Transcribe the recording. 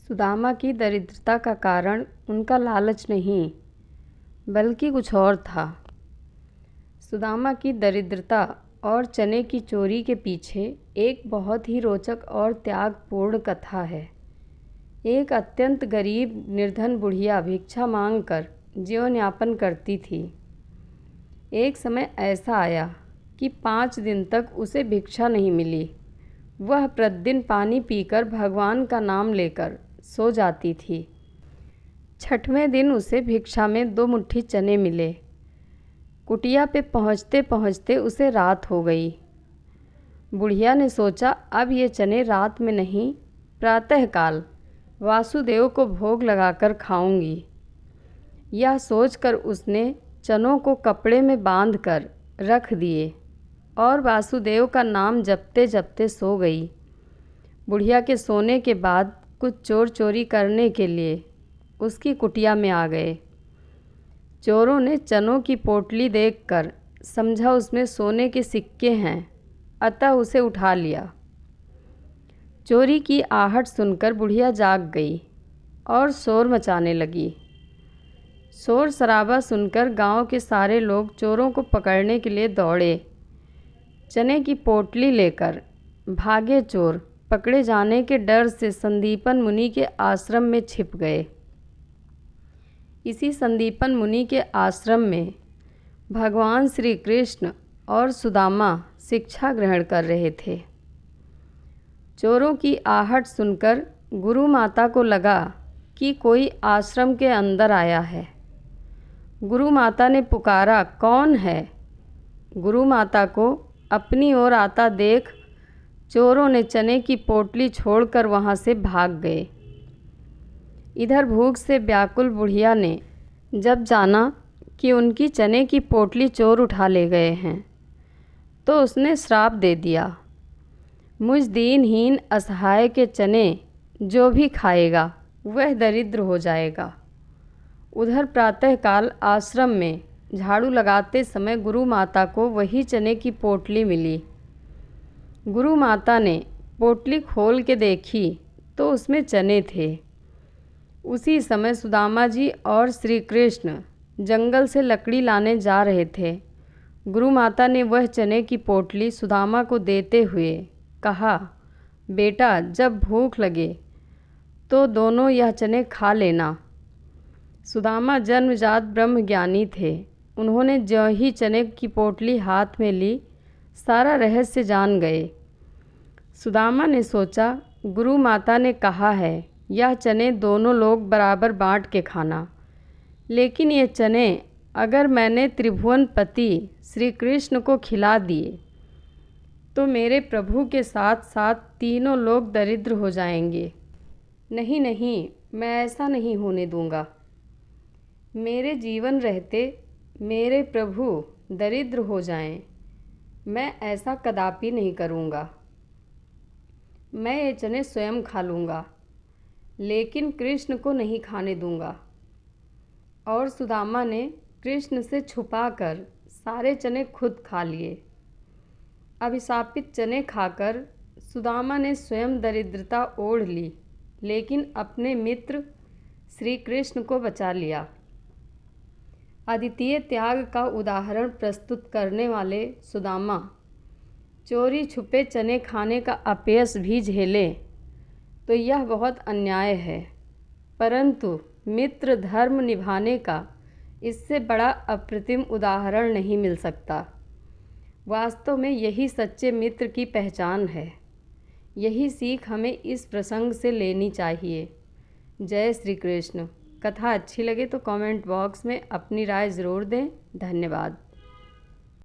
सुदामा की दरिद्रता का कारण उनका लालच नहीं, बल्कि कुछ और था। सुदामा की दरिद्रता और चने की चोरी के पीछे एक बहुत ही रोचक और त्यागपूर्ण कथा है। एक अत्यंत गरीब निर्धन बुढ़िया भिक्षा मांगकर जीवन यापन करती थी। एक समय ऐसा आया कि 5 दिन तक उसे भिक्षा नहीं मिली। वह प्रतिदिन पानी पीकर भगवान का नाम लेकर सो जाती थी। 6वें दिन उसे भिक्षा में 2 मुट्ठी चने मिले। कुटिया पे पहुँचते पहुँचते उसे रात हो गई। बुढ़िया ने सोचा, अब ये चने रात में नहीं, प्रातःकाल वासुदेव को भोग लगाकर खाऊंगी। यह सोचकर उसने चनों को कपड़े में बांधकर रख दिए और वासुदेव का नाम जपते जपते सो गई। बुढ़िया के सोने के बाद कुछ चोर चोरी करने के लिए उसकी कुटिया में आ गए। चोरों ने चनों की पोटली देखकर समझा उसमें सोने के सिक्के हैं, अतः उसे उठा लिया। चोरी की आहट सुनकर बुढ़िया जाग गई और शोर मचाने लगी। शोर शराबा सुनकर गांव के सारे लोग चोरों को पकड़ने के लिए दौड़े। चने की पोटली लेकर भागे चोर पकड़े जाने के डर से संदीपन मुनि के आश्रम में छिप गए। इसी संदीपन मुनि के आश्रम में भगवान श्री कृष्ण और सुदामा शिक्षा ग्रहण कर रहे थे। चोरों की आहट सुनकर गुरु माता को लगा कि कोई आश्रम के अंदर आया है। गुरु माता ने पुकारा, कौन है? गुरु माता को अपनी ओर आता देख चोरों ने चने की पोटली छोड़कर वहां से भाग गए। इधर भूख से व्याकुल बुढ़िया ने जब जाना कि उनकी चने की पोटली चोर उठा ले गए हैं, तो उसने श्राप दे दिया, मुझ दीनहीन असहाय के चने जो भी खाएगा वह दरिद्र हो जाएगा। उधर प्रातःकाल आश्रम में झाड़ू लगाते समय गुरु माता को वही चने की पोटली मिली। गुरु माता ने पोटली खोल के देखी तो उसमें चने थे। उसी समय सुदामा जी और श्री कृष्ण जंगल से लकड़ी लाने जा रहे थे। गुरु माता ने वह चने की पोटली सुदामा को देते हुए कहा, बेटा जब भूख लगे तो दोनों यह चने खा लेना। सुदामा जन्मजात ब्रह्मज्ञानी थे। उन्होंने ज्यों ही चने की पोटली हाथ में ली, सारा रहस्य जान गए। सुदामा ने सोचा, गुरु माता ने कहा है यह चने दोनों लोग बराबर बांट के खाना, लेकिन ये चने अगर मैंने त्रिभुवनपति श्री कृष्ण को खिला दिए तो मेरे प्रभु के साथ साथ तीनों लोग दरिद्र हो जाएंगे। नहीं नहीं, मैं ऐसा नहीं होने दूंगा। मेरे जीवन रहते मेरे प्रभु दरिद्र हो जाएं, मैं ऐसा कदापि नहीं करूंगा। मैं ये चने स्वयं खा लूँगा, लेकिन कृष्ण को नहीं खाने दूंगा। और सुदामा ने कृष्ण से छुपाकर सारे चने खुद खा लिए। अभिशापित चने खाकर सुदामा ने स्वयं दरिद्रता ओढ़ ली, लेकिन अपने मित्र श्री कृष्ण को बचा लिया। अद्वितीय त्याग का उदाहरण प्रस्तुत करने वाले सुदामा चोरी छुपे चने खाने का अपयश भी झेले तो यह बहुत अन्याय है, परंतु मित्र धर्म निभाने का इससे बड़ा अप्रतिम उदाहरण नहीं मिल सकता। वास्तव में यही सच्चे मित्र की पहचान है। यही सीख हमें इस प्रसंग से लेनी चाहिए। जय श्री कृष्ण। कथा अच्छी लगे तो कमेंट बॉक्स में अपनी राय ज़रूर दें। धन्यवाद।